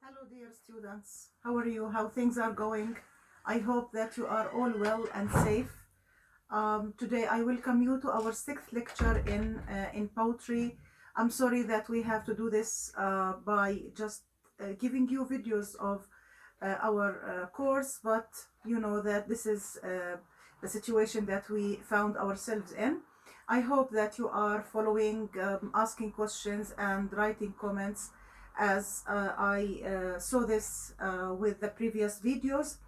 Hello dear students, how are you? How things are going? I hope that you are all well and safe. Today I welcome you to our sixth lecture in poetry. I'm sorry that we have to do this by just giving you videos of our course, but you know that this is the situation that we found ourselves in. I hope that you are following, asking questions and writing comments as I saw this with the previous videos.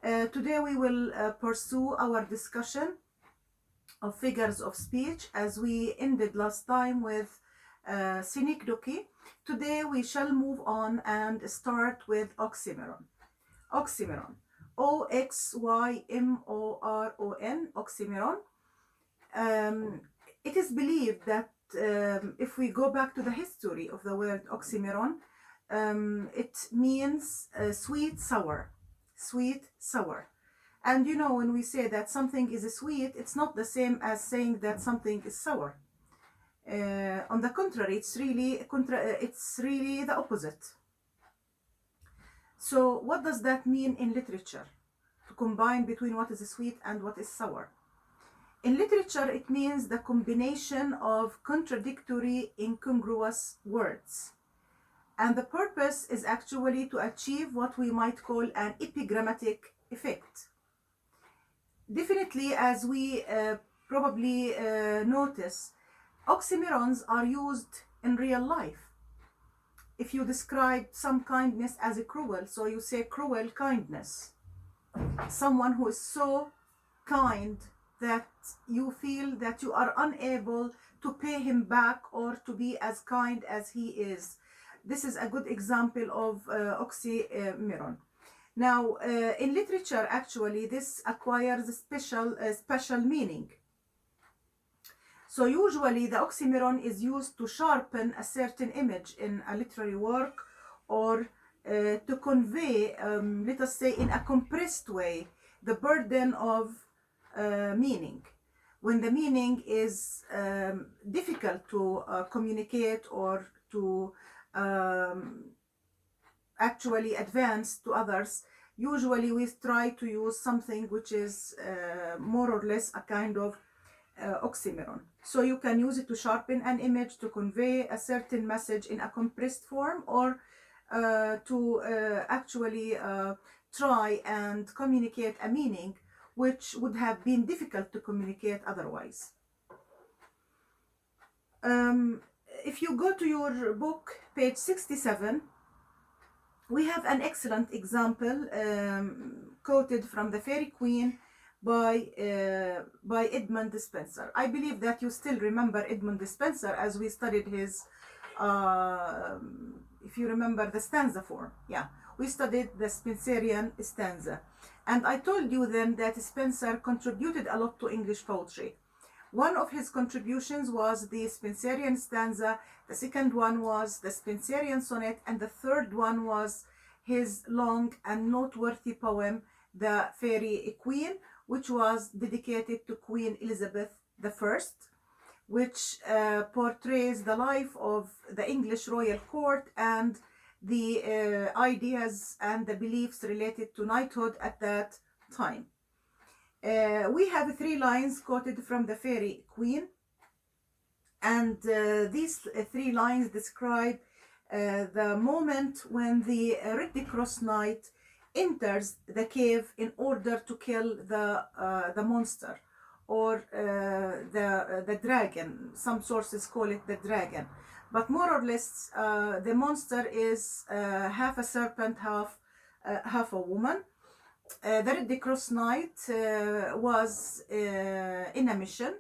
Today we will pursue our discussion of figures of speech as we ended last time with synecdoche. Today we shall move on and start with oxymoron. Oxymoron. O-X-Y-M-O-R-O-N, oxymoron. It is believed that if we go back to the history of the word oxymoron, it means sweet, sour. Sweet, sour. And you know, when we say that something is sweet, it's not the same as saying that something is sour. On the contrary, it's really the opposite. So what does that mean in literature? To combine between what is sweet and what is sour. In literature, it means the combination of contradictory, incongruous words. And the purpose is actually to achieve what we might call an epigrammatic effect. Definitely, as we probably notice, oxymorons are used in real life. If you describe some kindness as a cruel, so you say cruel kindness. Someone who is so kind that you feel that you are unable to pay him back or to be as kind as he is. This is a good example of oxymoron. Now, in literature, actually, this acquires a special meaning. So usually the oxymoron is used to sharpen a certain image in a literary work, or to convey, let us say in a compressed way, the burden of meaning. When the meaning is difficult to communicate or to actually advance to others, usually we try to use something which is more or less a kind of oxymoron. So you can use it to sharpen an image, to convey a certain message in a compressed form, or to actually try and communicate a meaning which would have been difficult to communicate otherwise. If you go to your book, page 67, we have an excellent example quoted from the Fairy Queen by Edmund Spenser. I believe that you still remember Edmund Spenser as we studied his, if you remember, the stanza form. Yeah, we studied the Spenserian stanza. And I told you then that Spenser contributed a lot to English poetry. One of his contributions was the Spenserian stanza, the second one was the Spenserian sonnet, and the third one was his long and noteworthy poem, The Fairy Queen, which was dedicated to Queen Elizabeth I, which portrays the life of the English royal court and the ideas and the beliefs related to knighthood at that time. We have 3 lines quoted from the Fairy Queen, and these 3 lines describe the moment when the Red Cross Knight enters the cave in order to kill the monster, or the dragon. Some sources call it the dragon, but more or less the monster is half a serpent, half a woman. The Red Cross Knight was in a mission,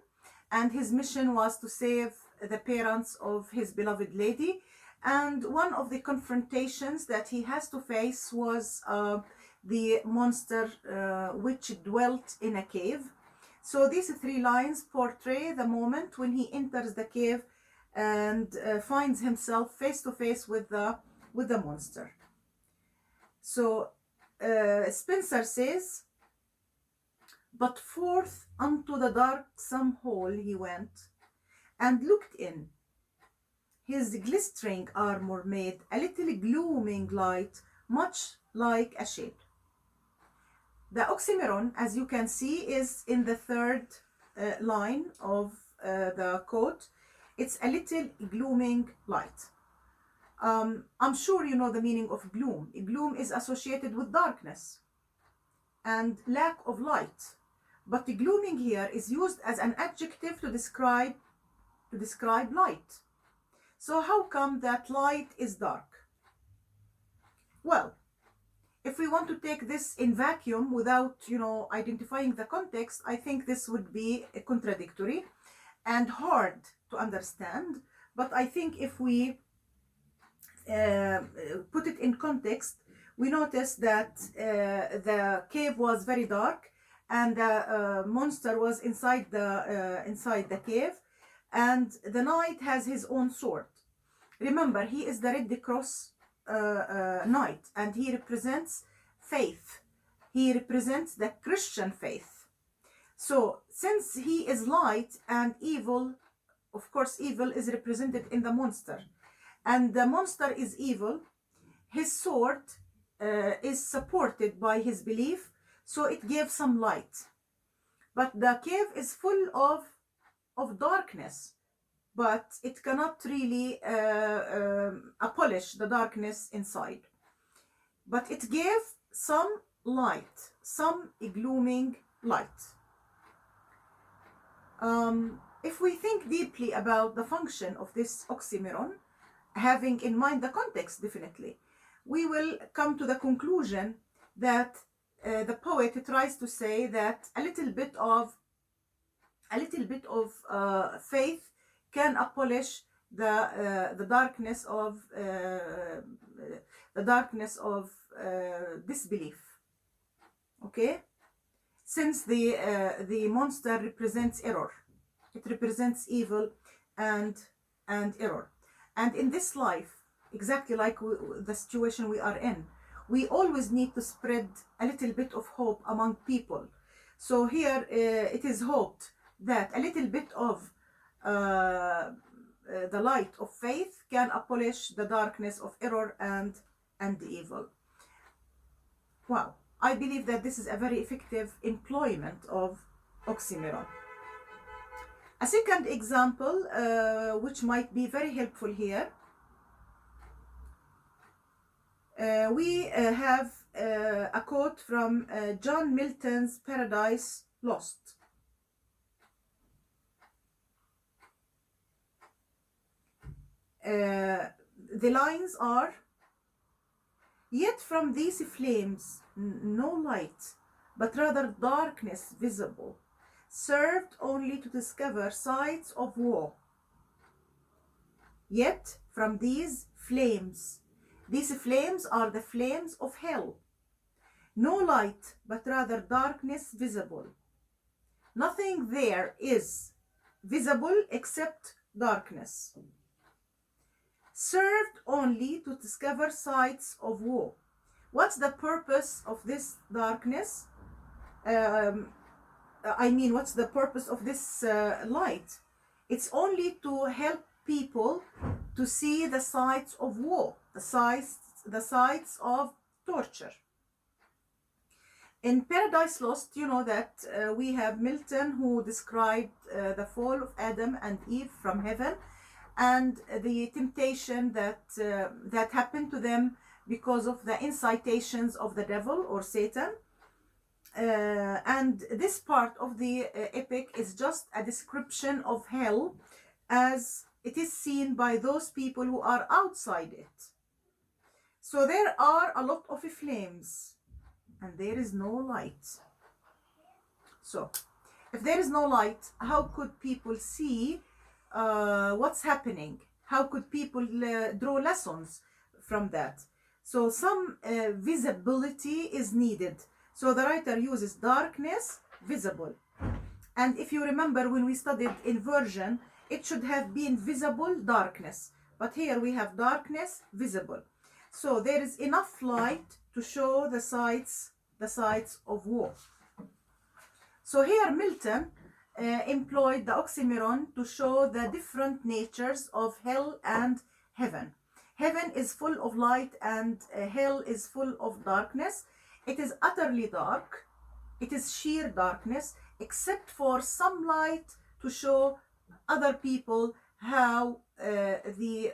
and his mission was to save the parents of his beloved lady. And one of the confrontations that he has to face was the monster which dwelt in a cave. So these 3 lines portray the moment when he enters the cave and finds himself face to face with the monster. So Spenser says, "But forth unto the darksome hall he went, and looked in. his glistering armor made a little glooming light, much like a shape. The oxymoron, as you can see, is in the third line of the quote. It's a little glooming light. I'm sure you know the meaning of gloom. Gloom is associated with darkness and lack of light. But the glooming here is used as an adjective to describe light. So how come that light is dark? Well, if we want to take this in vacuum without, identifying the context, I think this would be contradictory and hard to understand. But I think if we put it in context, we notice that the cave was very dark, and the monster was inside the cave, and the knight has his own sword. Remember, he is the Red Cross knight, and he represents faith. He represents the Christian faith. So since he is light and evil, of course evil is represented in the monster, and the monster is evil, his sword is supported by his belief, so it gives some light. But the cave is full of darkness, but it cannot really abolish the darkness inside. But it gave some light, some glooming light. If we think deeply about the function of this oxymoron, having in mind the context, definitely, we will come to the conclusion that the poet tries to say that a little bit of faith can abolish the darkness of disbelief. Okay, since the monster represents error, it represents evil and error, and in this life, exactly like the situation we are in, we always need to spread a little bit of hope among people. So here it is hoped that a little bit of the light of faith can abolish the darkness of error and evil. Wow, I believe that this is a very effective employment of oxymoron. A second example, which might be very helpful here, we have a quote from John Milton's Paradise Lost. The lines are, "Yet from these flames no light, but rather darkness visible, served only to discover sights of woe. Yet from these flames are the flames of hell, no light, but rather darkness visible. Nothing there is visible except darkness, served only to discover sights of woe." What's the purpose of this darkness? What's the purpose of this light? It's only to help people to see the sights of woe, the sights of torture. In Paradise Lost, you know that we have Milton, who described the fall of Adam and Eve from heaven, and the temptation that happened to them because of the incitations of the devil or Satan. And this part of the epic is just a description of hell as it is seen by those people who are outside it. So there are a lot of flames and there is no light. So if there is no light, how could people see what's happening? How could people draw lessons from that? So some visibility is needed. So the writer uses darkness, visible. And if you remember when we studied inversion, it should have been visible darkness. But here we have darkness, visible. So there is enough light to show the sights of woe. So here Milton employed the oxymoron to show the different natures of hell and heaven. Heaven is full of light and hell is full of darkness. It is utterly dark. It is sheer darkness, except for some light to show other people how the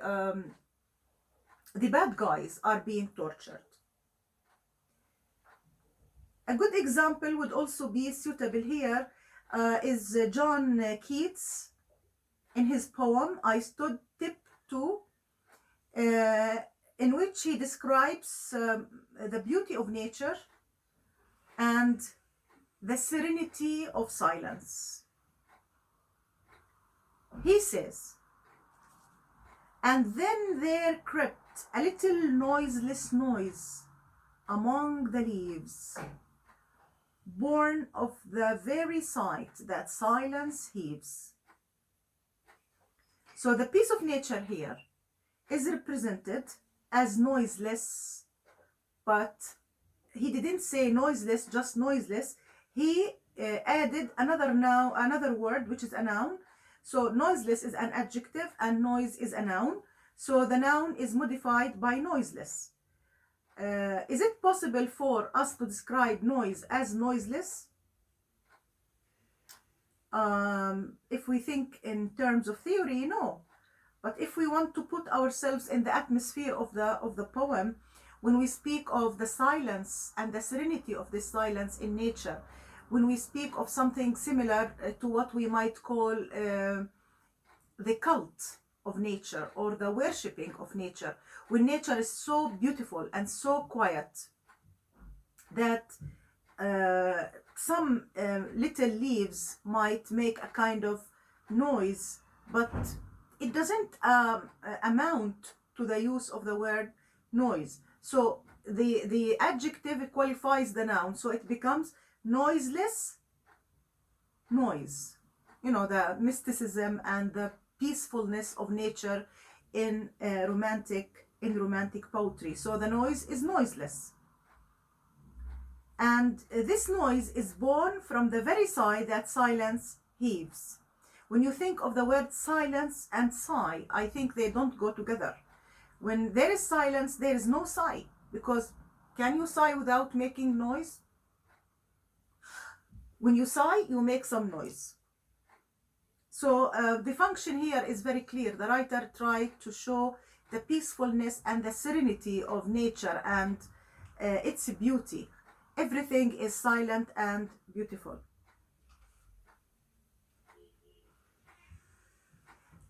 bad guys are being tortured. A good example would also be suitable here is John Keats in his poem I Stood Tip To, in which he describes the beauty of nature and the serenity of silence. He says, "And then there crept a little noiseless noise among the leaves, born of the very sight that silence heaves." So the peace of nature here is represented as noiseless, but he didn't say noiseless, just noiseless. He added another word, which is a noun. So noiseless is an adjective and noise is a noun. So the noun is modified by noiseless. Is it possible for us to describe noise as noiseless? If we think in terms of theory, no. But if we want to put ourselves in the atmosphere of the poem, when we speak of the silence and the serenity of this silence in nature, when we speak of something similar to what we might call the cult of nature or the worshipping of nature, when nature is so beautiful and so quiet that some little leaves might make a kind of noise, but it doesn't amount to the use of the word noise. So the adjective qualifies the noun, so it becomes noiseless noise. You know, the mysticism and the peacefulness of nature in romantic poetry. So the noise is noiseless. And this noise is born from the very sigh that silence heaves. When you think of the word silence and sigh, I think they don't go together. When there is silence, there is no sigh, because can you sigh without making noise? When you sigh, you make some noise. So the function here is very clear. The writer tried to show the peacefulness and the serenity of nature and its beauty. Everything is silent and beautiful.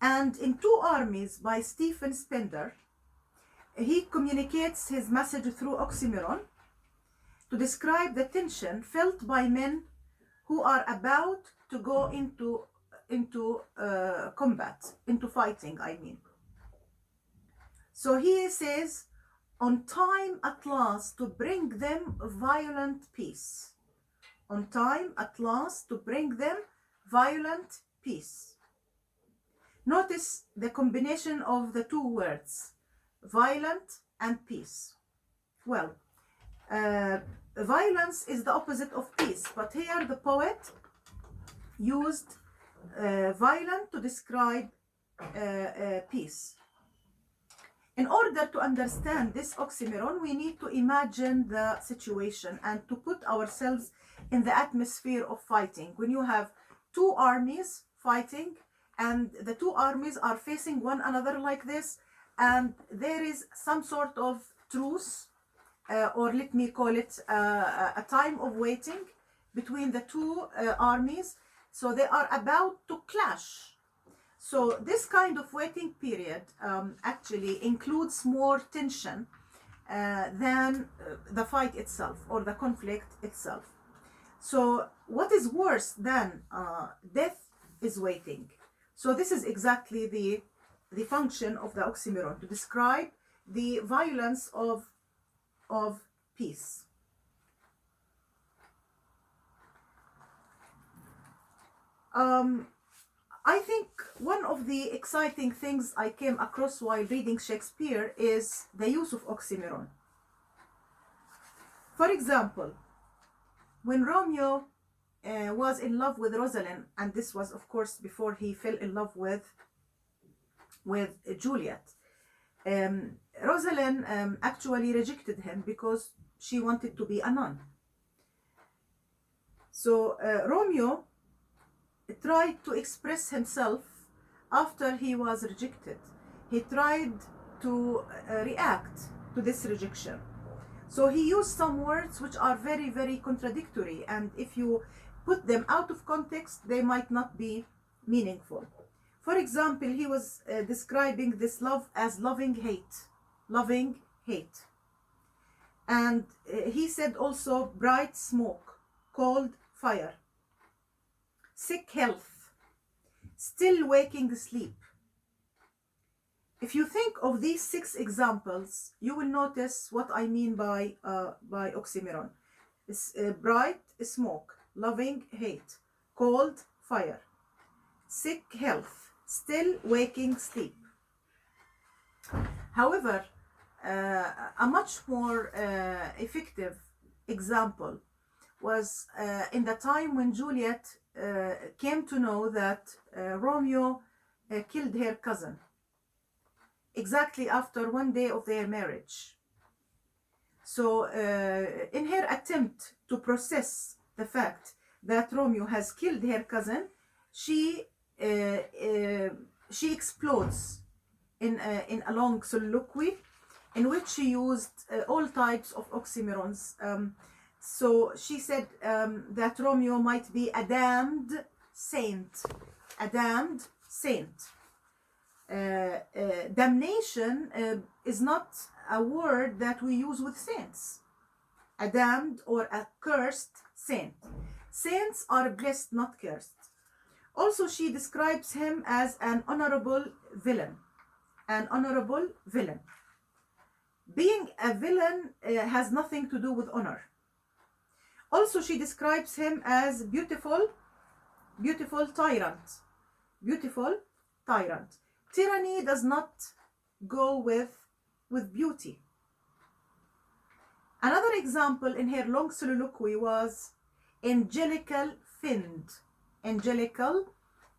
And in Two Armies by Stephen Spenser, he communicates his message through oxymoron to describe the tension felt by men who are about to go into combat, into fighting, I mean. So he says, "On time at last to bring them violent peace." On time at last to bring them violent peace. Notice the combination of the two words, violent and peace. Well, violence is the opposite of peace, but here the poet used violent to describe peace. In order to understand this oxymoron, we need to imagine the situation and to put ourselves in the atmosphere of fighting. When you have two armies fighting and the two armies are facing one another like this, and there is some sort of truce, or let me call it a time of waiting between the two armies. So they are about to clash. So this kind of waiting period actually includes more tension than the fight itself or the conflict itself. So what is worse than death is waiting. So this is exactly the function of the oxymoron, to describe the violence of peace. I think one of the exciting things I came across while reading Shakespeare is the use of oxymoron. For example, when Romeo was in love with Rosalind, and this was of course before he fell in love with Juliet. Rosalind actually rejected him because she wanted to be a nun. So Romeo tried to express himself after he was rejected. He tried to react to this rejection. So he used some words which are very, very contradictory, and if you put them out of context, they might not be meaningful. For example, he was describing this love as loving hate. Loving hate. And he said also bright smoke, cold fire, sick health, still waking sleep. If you think of these 6 examples, you will notice what I mean by oxymoron. It's, bright smoke, loving hate, cold fire, sick health, still waking sleep. However, a much more effective example was in the time when Juliet came to know that Romeo killed her cousin, exactly after 1 day of their marriage. So in her attempt to process the fact that Romeo has killed her cousin, she explodes in a long soliloquy in which she used all types of oxymorons. So she said that Romeo might be a damned saint. A damned saint. Damnation is not a word that we use with saints. A damned or a cursed saint. Saints are blessed, not cursed. Also, she describes him as an honorable villain. An honorable villain. Being a villain has nothing to do with honor. Also, she describes him as beautiful tyrant. Beautiful tyrant. Tyranny does not go with beauty. Another example in her long soliloquy was angelical fiend. Angelical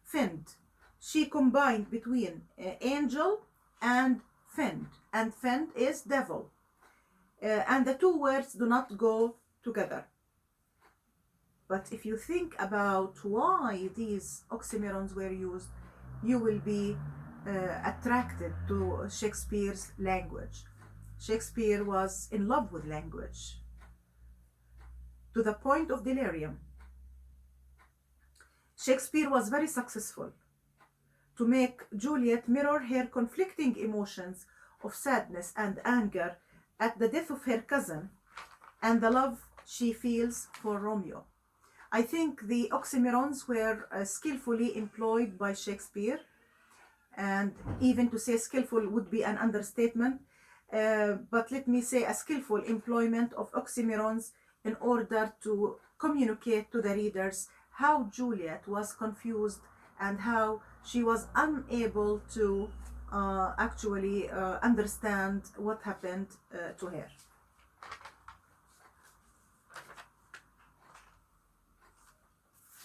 fiend. She combined between angel and fiend is devil. And the 2 words do not go together. But if you think about why these oxymorons were used, you will be attracted to Shakespeare's language. Shakespeare was in love with language to the point of delirium. Shakespeare was very successful to make Juliet mirror her conflicting emotions of sadness and anger at the death of her cousin and the love she feels for Romeo. I think the oxymorons were skillfully employed by Shakespeare, and even to say skillful would be an understatement, but let me say a skillful employment of oxymorons in order to communicate to the readers how Juliet was confused and how she was unable to actually understand what happened to her.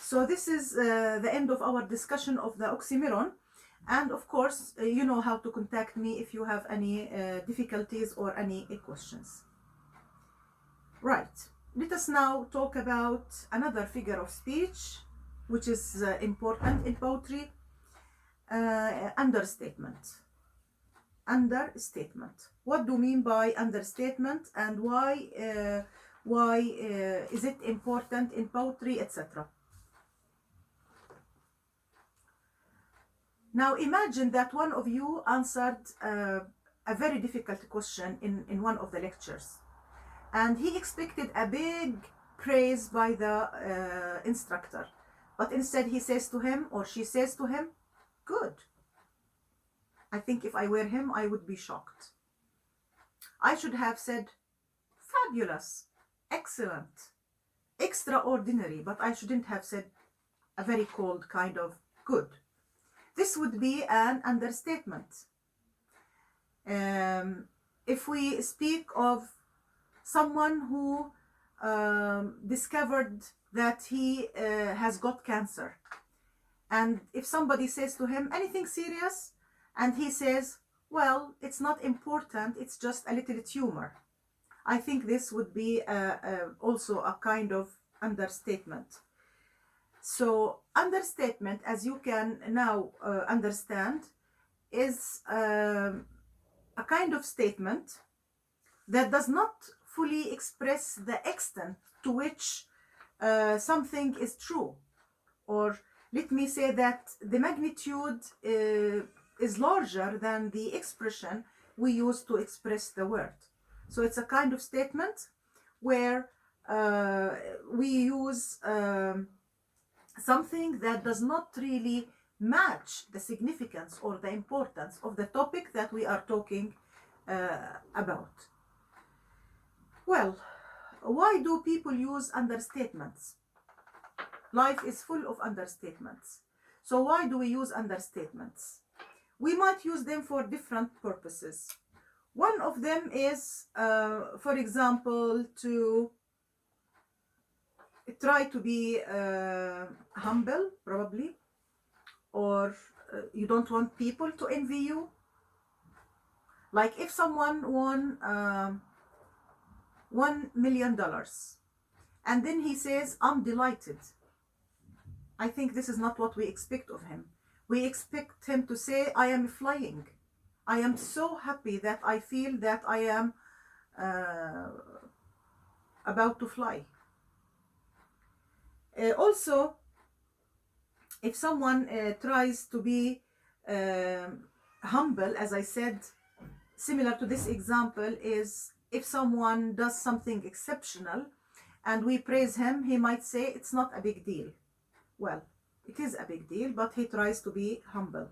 So this is the end of our discussion of the oxymoron. And of course, you know how to contact me if you have any difficulties or any questions. Right. Let us now talk about another figure of speech, which is important in poetry, understatement. Understatement. What do you mean by understatement, and why is it important in poetry, etc.? Now imagine that one of you answered a very difficult question in one of the lectures, and he expected a big praise by the instructor, but instead he says to him, or she says to him, good. I think if I were him, I would be shocked. I should have said fabulous, excellent, extraordinary, but I shouldn't have said a very cold kind of good. This would be an understatement. If we speak of someone who discovered that he has got cancer. And if somebody says to him, anything serious? And he says, well, it's not important, it's just a little tumor. I think this would be also a kind of understatement. So understatement, as you can now understand, is a kind of statement that does not fully express the extent to which something is true. Or let me say that the magnitude is larger than the expression we use to express the word. So it's a kind of statement where we use something that does not really match the significance or the importance of the topic that we are talking about. Well, why do people use understatements? Life is full of understatements. So why do we use understatements? We might use them for different purposes. One of them is, for example, to try to be humble, probably, or you don't want people to envy you. Like if someone won $1 million and then he says, I'm delighted. I think this is not what we expect of him. We expect him to say, I am flying. I am so happy that I feel that I am about to fly. Also, if someone tries to be humble, as I said, similar to this example is if someone does something exceptional and we praise him, he might say it's not a big deal. Well, it is a big deal, but he tries to be humble.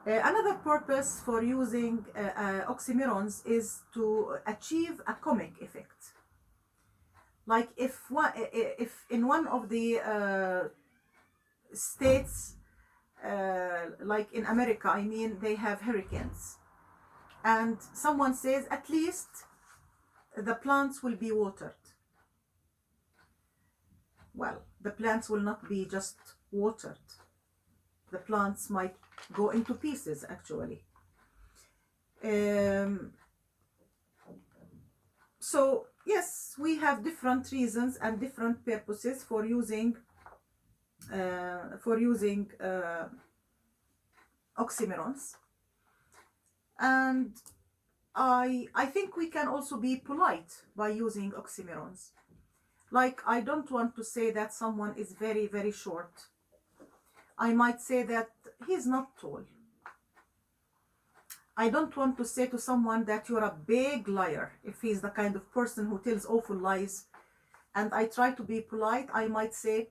Another purpose for using oxymorons is to achieve a comic effect. Like if in one of the states, like in America, I mean, they have hurricanes, and someone says, at least the plants will be watered. Well, the plants will not be just watered. The plants might go into pieces, actually. So yes, we have different reasons and different purposes for using oxymorons, and I think we can also be polite by using oxymorons. Like, I don't want to say that someone is very, very short. I might say that he's not tall. I don't want to say to someone that you're a big liar if he's the kind of person who tells awful lies. And I try to be polite. I might say,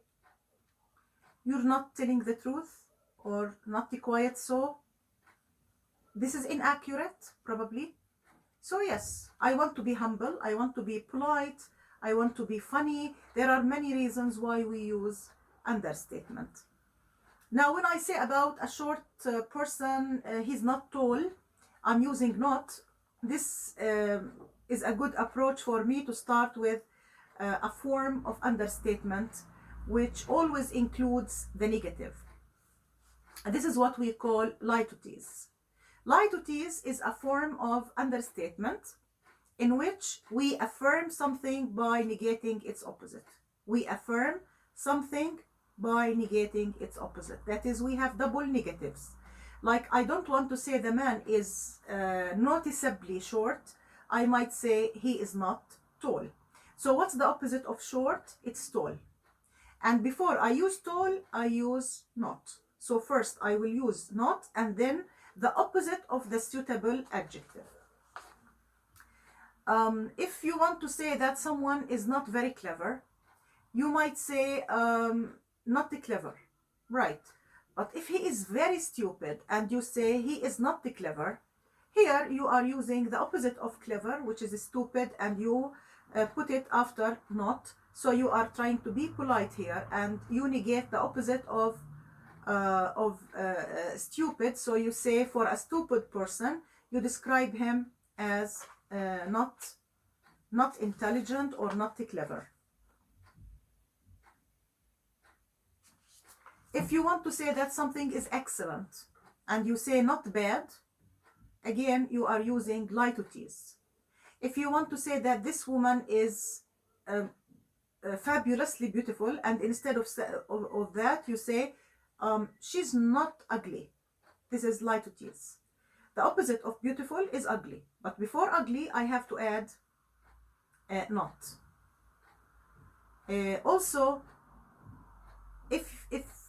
you're not telling the truth, or not quiet, so this is inaccurate, probably. So yes, I want to be humble, I want to be polite, I want to be funny. There are many reasons why we use understatement. Now, when I say about a short person, he's not tall, I'm using not. This is a good approach for me to start with a form of understatement which always includes the negative. And this is what we call lie to tease. Lie to tease is a form of understatement in which we affirm something by negating its opposite. We affirm something by negating its opposite. That is, we have double negatives. Like, I don't want to say the man is noticeably short. I might say he is not tall. So what's the opposite of short? It's tall. And before I use tall, I use not. So first I will use not, and then the opposite of the suitable adjective. If you want to say that someone is not very clever, you might say not clever, right? But if he is very stupid and you say he is not clever, here you are using the opposite of clever, which is stupid, and you put it after not. So you are trying to be polite here, and you negate the opposite of stupid. So you say, for a stupid person, you describe him as not intelligent or not clever. If you want to say that something is excellent and you say not bad, again, you are using litotes. If you want to say that this woman is fabulously beautiful, and instead of that, you say she's not ugly. This is litotes. The opposite of beautiful is ugly. But before ugly, I have to add not. Also, if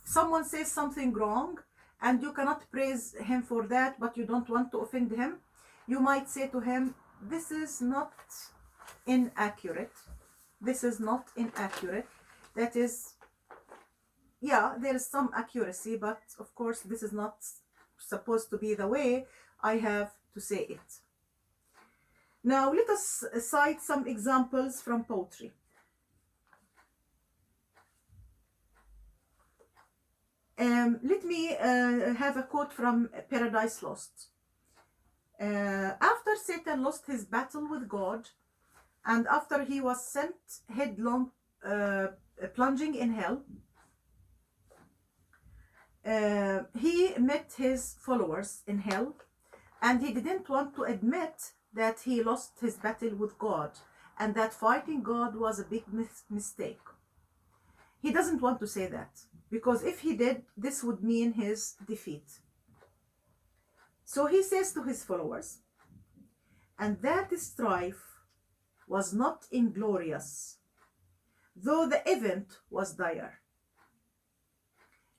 someone says something wrong and you cannot praise him for that, but you don't want to offend him, you might say to him, this is not inaccurate. This is not inaccurate. That is, yeah, there is some accuracy, but of course this is not supposed to be the way I have to say it. Now let us cite some examples from poetry. Let me have a quote from Paradise Lost. After Satan lost his battle with God, and after he was sent headlong, plunging in hell, he met his followers in hell, and he didn't want to admit that he lost his battle with God and that fighting God was a big mistake. He doesn't want to say that, because if he did, this would mean his defeat. So he says to his followers, and that strife was not inglorious, though the event was dire.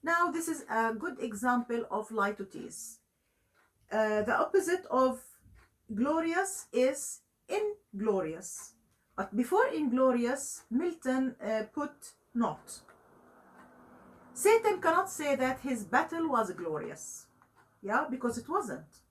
Now this is a good example of litotes. The opposite of glorious is inglorious. But before inglorious, Milton put not. Satan cannot say that his battle was glorious, yeah, because it wasn't.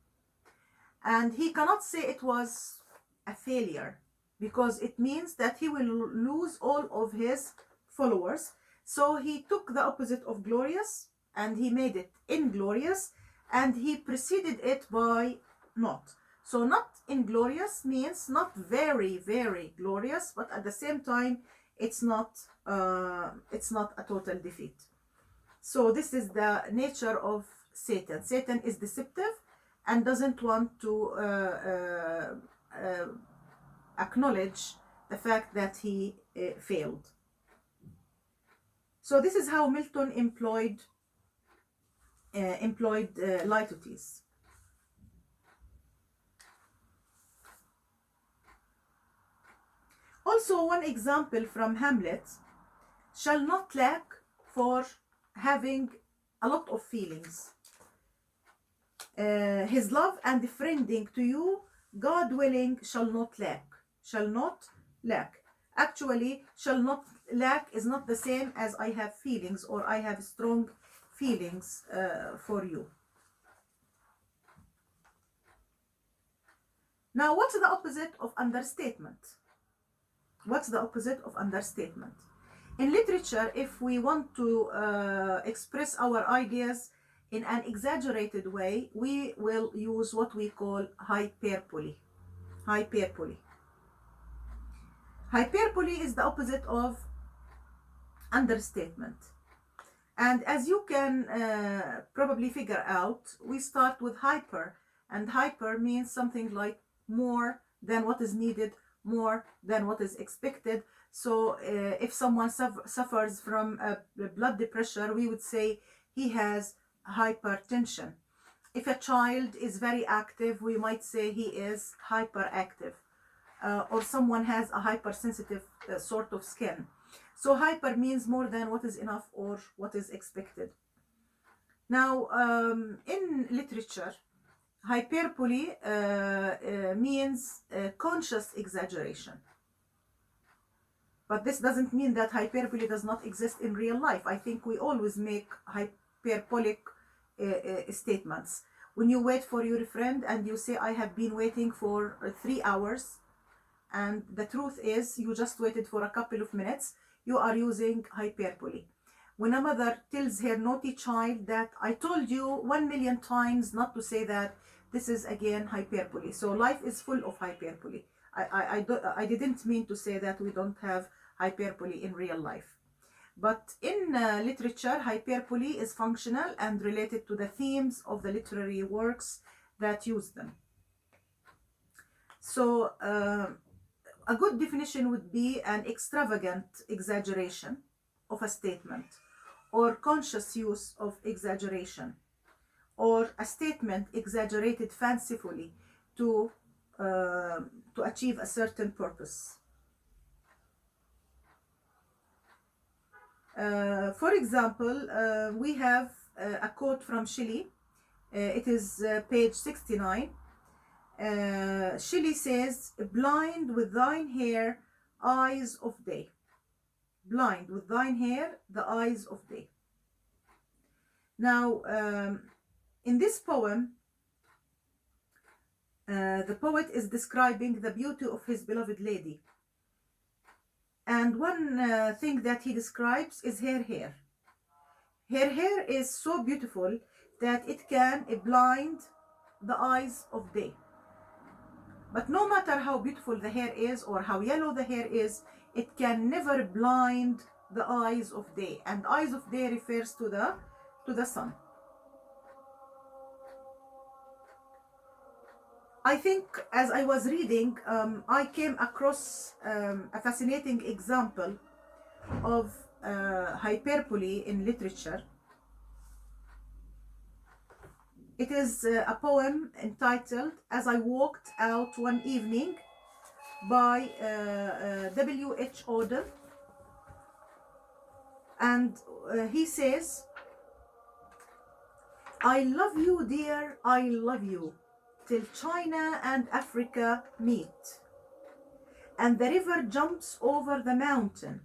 And he cannot say it was a failure, because it means that he will lose all of his followers. So he took the opposite of glorious and he made it inglorious, and he preceded it by not. So not inglorious means not very, very glorious, but at the same time, it's not a total defeat. So this is the nature of Satan. Satan is deceptive and doesn't want to acknowledge the fact that he failed. So this is how Milton employed litotes. Also, one example from Hamlet: shall not lack for having a lot of feelings. His love and friending to you, God willing, shall not lack. Shall not lack. Actually, shall not lack is not the same as I have feelings or I have strong feelings for you. Now, what's the opposite of understatement? What's the opposite of understatement? In literature, if we want to express our ideas in an exaggerated way, we will use what we call hyperbole. Hyperbole. Hyperbole is the opposite of understatement. And as you can probably figure out, we start with hyper, and hyper means something like more than what is needed, more than what is expected. So if someone suffers from blood pressure, we would say he has hypertension. If a child is very active, we might say he is hyperactive. Or someone has a hypersensitive sort of skin. So hyper means more than what is enough or what is expected. Now, in literature, hyperbole means conscious exaggeration. But this doesn't mean that hyperbole does not exist in real life. I think we always make hyperbolic statements. When you wait for your friend and you say, I have been waiting for 3 hours, and the truth is you just waited for a couple of minutes, you are using hyperbole. When a mother tells her naughty child that I told you 1,000,000 times not to say that, this is again hyperbole. So life is full of hyperbole. I didn't mean to say that we don't have hyperbole in real life. But in literature, hyperbole is functional and related to the themes of the literary works that use them. So a good definition would be an extravagant exaggeration of a statement, or conscious use of exaggeration, or a statement exaggerated fancifully to achieve a certain purpose. For example, we have a quote from Shelley. It is page 69. Shelley says, "Blind with thine hair, eyes of day." Blind with thine hair, the eyes of day. Now, in this poem, the poet is describing the beauty of his beloved lady. And one thing that he describes is her hair. Her hair is so beautiful that it can blind the eyes of day. But no matter how beautiful the hair is or how yellow the hair is, it can never blind the eyes of day. And eyes of day refers to the sun. I think as I was reading, I came across a fascinating example of hyperbole in literature. It is a poem entitled "As I Walked Out One Evening" by W.H. Auden. And he says, "I love you, dear, I love you, till China and Africa meet, and the river jumps over the mountain,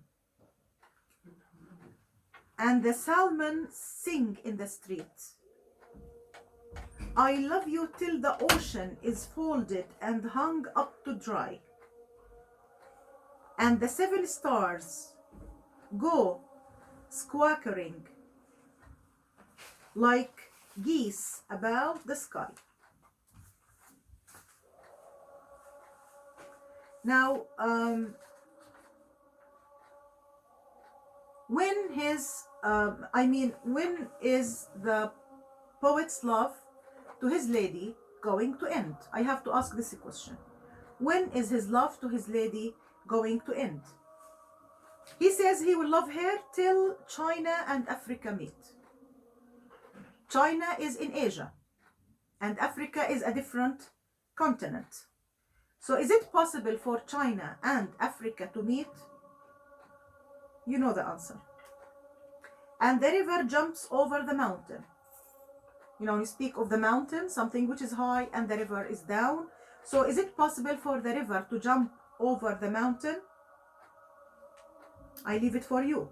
and the salmon sing in the street. I love you till the ocean is folded and hung up to dry, and the 7 stars go squawking like geese about the sky." Now, when is the poet's love to his lady going to end? I have to ask this question. When is his love to his lady going to end? He says he will love her till China and Africa meet. China is in Asia, and Africa is a different continent. So is it possible for China and Africa to meet? You know the answer. And the river jumps over the mountain. You know, you speak of the mountain, something which is high, and the river is down. So is it possible for the river to jump over the mountain? I leave it for you.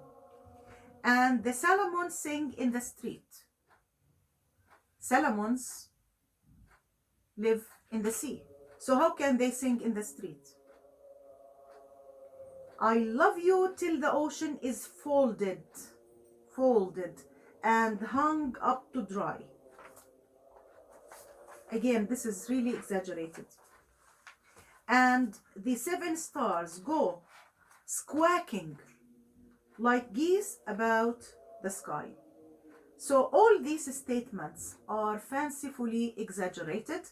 And the salmon sing in the street. Salmons live in the sea. So how can they sing in the street? I love you till the ocean is folded and hung up to dry. Again, this is really exaggerated. And the 7 stars go squawking like geese about the sky. So all these statements are fancifully exaggerated.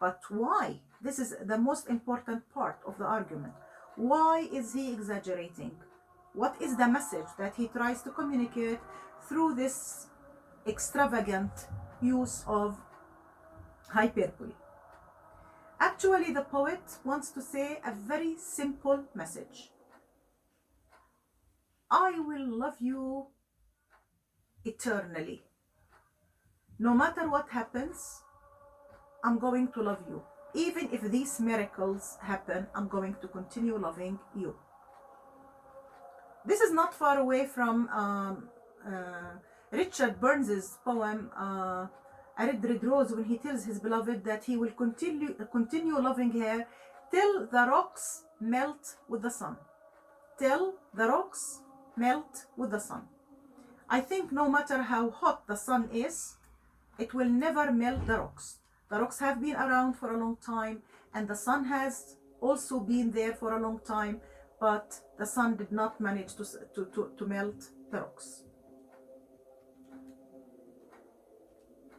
But why? This is the most important part of the argument. Why is he exaggerating? What is the message that he tries to communicate through this extravagant use of hyperbole? Actually, the poet wants to say a very simple message. I will love you eternally. No matter what happens, I'm going to love you. Even if these miracles happen, I'm going to continue loving you. This is not far away from Richard Burns's poem, A Red Rose, when he tells his beloved that he will continue loving her till the rocks melt with the sun. Till the rocks melt with the sun. I think no matter how hot the sun is, it will never melt the rocks. The rocks have been around for a long time, and the sun has also been there for a long time, but the sun did not manage to melt the rocks.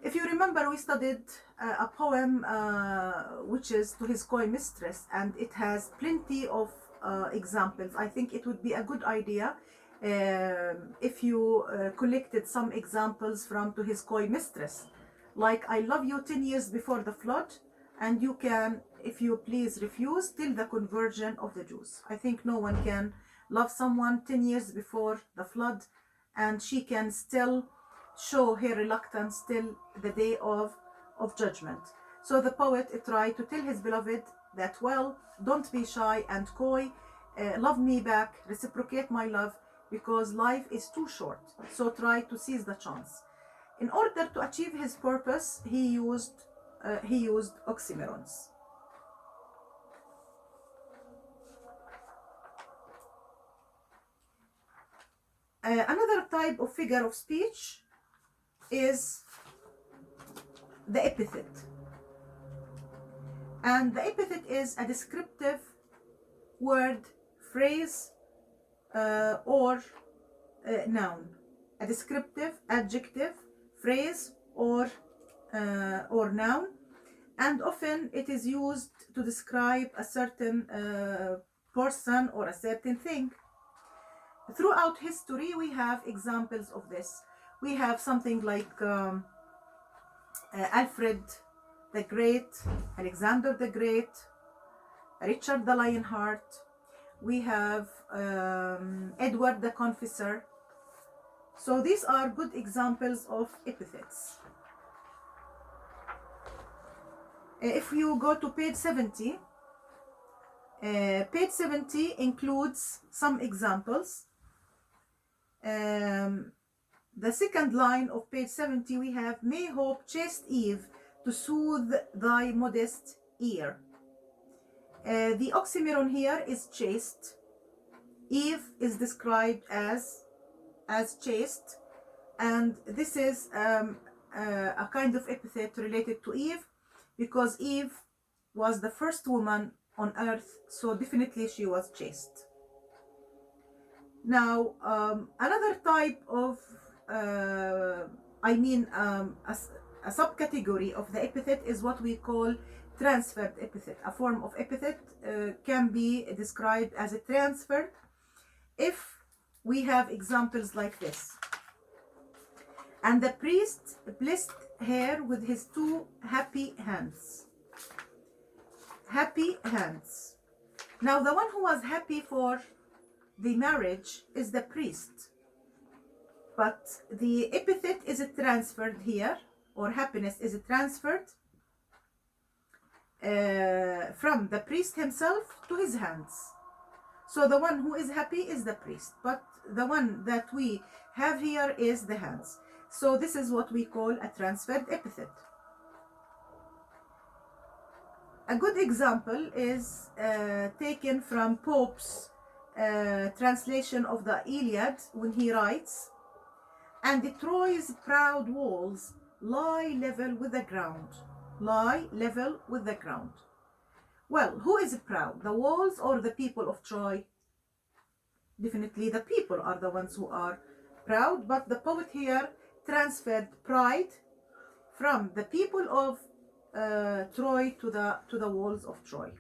If you remember, we studied a poem which is To His Coy Mistress, and it has plenty of examples. I think it would be a good idea if you collected some examples from To His Coy Mistress, like I love you 10 years before the flood, and you can, if you please, refuse till the conversion of the Jews. I think no one can love someone 10 years before the flood, and she can still show her reluctance till the day of judgment. So the poet tried to tell his beloved that, well, don't be shy and coy, love me back, reciprocate my love, because life is too short. So try to seize the chance. In order to achieve his purpose, he used oxymorons. Another type of figure of speech is the epithet. And the epithet is a descriptive word, phrase, or noun. A descriptive adjective, phrase, or noun. And often it is used to describe a certain person or a certain thing. Throughout history, we have examples of this. We have something like Alfred the Great, Alexander the Great, Richard the Lionheart. We have Edward the Confessor. So these are good examples of epithets. If you go to page 70, page 70 includes some examples. The second line of page 70, we have, may hope chaste Eve to soothe thy modest ear. The oxymoron here is chaste. Eve is described as chaste, and this is a kind of epithet related to Eve, because Eve was the first woman on earth, so definitely she was chaste. Now, another type of, a subcategory of the epithet is what we call transferred epithet. A form of epithet can be described as a transferred if we have examples like this. And the priest blessed her with his two happy hands. Happy hands. Now, the one who was happy for the marriage is the priest. But the epithet is transferred here, or happiness is transferred from the priest himself to his hands. So the one who is happy is the priest, but the one that we have here is the hands. So this is what we call a transferred epithet. A good example is taken from Pope's translation of the Iliad, when he writes, and Troy's proud walls lie level with the ground. Lie level with the ground. Well, who is proud? The walls or the people of Troy? Definitely the people are the ones who are proud, but the poet here transferred pride from the people of Troy to the walls of Troy.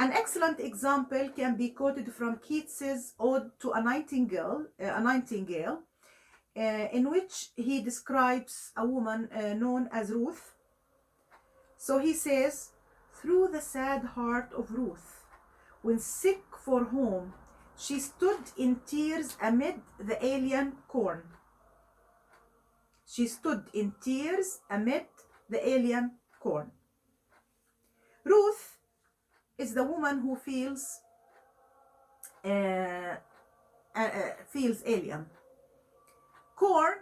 An excellent example can be quoted from Keats's Ode to a Nightingale, in which he describes a woman known as Ruth. So he says, through the sad heart of Ruth, when sick for home, she stood in tears amid the alien corn. She stood in tears amid the alien corn. Ruth is the woman who feels alien. Corn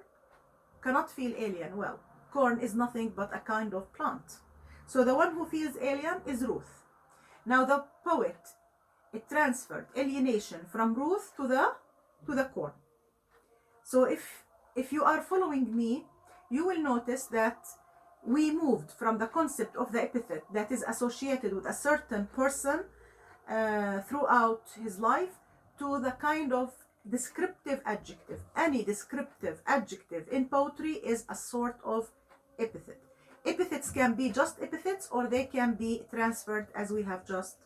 cannot feel alien. Well, corn is nothing but a kind of plant. So the one who feels alien is Ruth. Now the poet, it transferred alienation from Ruth to the corn. So if you are following me, you will notice that we moved from the concept of the epithet that is associated with a certain person throughout his life to the kind of descriptive adjective. Any descriptive adjective in poetry is a sort of epithet. Epithets can be just epithets, or they can be transferred, as we have just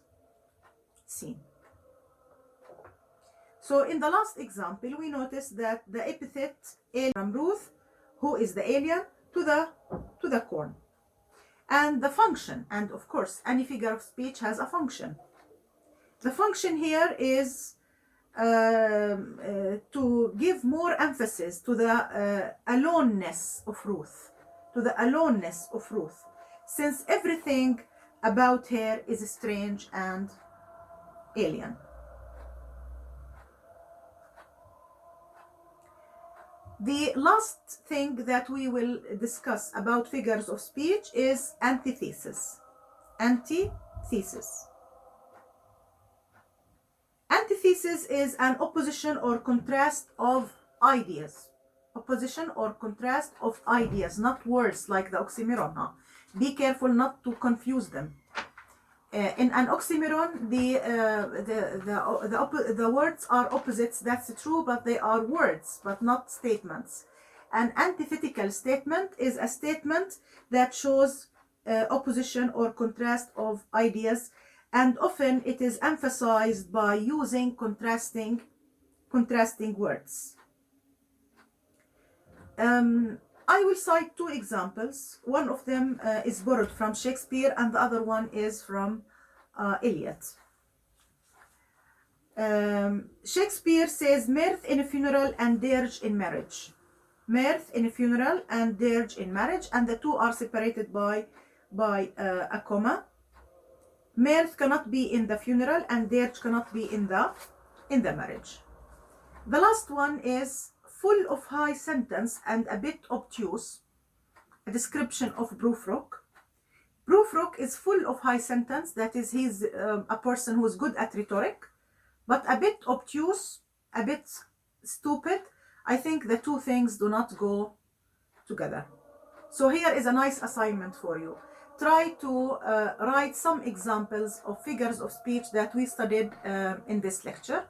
seen. So in the last example, we noticed that the epithet alien from Ruth, who is the alien, to the corn. And the function, and of course, any figure of speech has a function. The function here is to give more emphasis to the aloneness of Ruth, since everything about her is strange and alien. The last thing that we will discuss about figures of speech is antithesis. Antithesis is an opposition or contrast of ideas. Opposition or contrast of ideas, not words like the oxymoron. Huh? Be careful not to confuse them. In an oxymoron, the words are opposites, that's true, but they are words, but not statements. An antithetical statement is a statement that shows opposition or contrast of ideas, and often it is emphasized by using contrasting words. I will cite two examples. One of them is borrowed from Shakespeare, and the other one is from Eliot. Shakespeare says, mirth in a funeral and dirge in marriage. Mirth in a funeral and dirge in marriage, and the two are separated by a comma. Mirth cannot be in the funeral and dirge cannot be in the marriage. The last one is full of high sentence and a bit obtuse, a description of Prufrock. Prufrock is full of high sentence, that is, he's a person who is good at rhetoric, but a bit obtuse, a bit stupid. I think the two things do not go together. So here is a nice assignment for you. Try to write some examples of figures of speech that we studied in this lecture.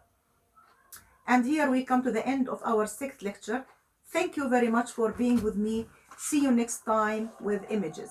And here we come to the end of our 6th lecture. Thank you very much for being with me. See you next time with images.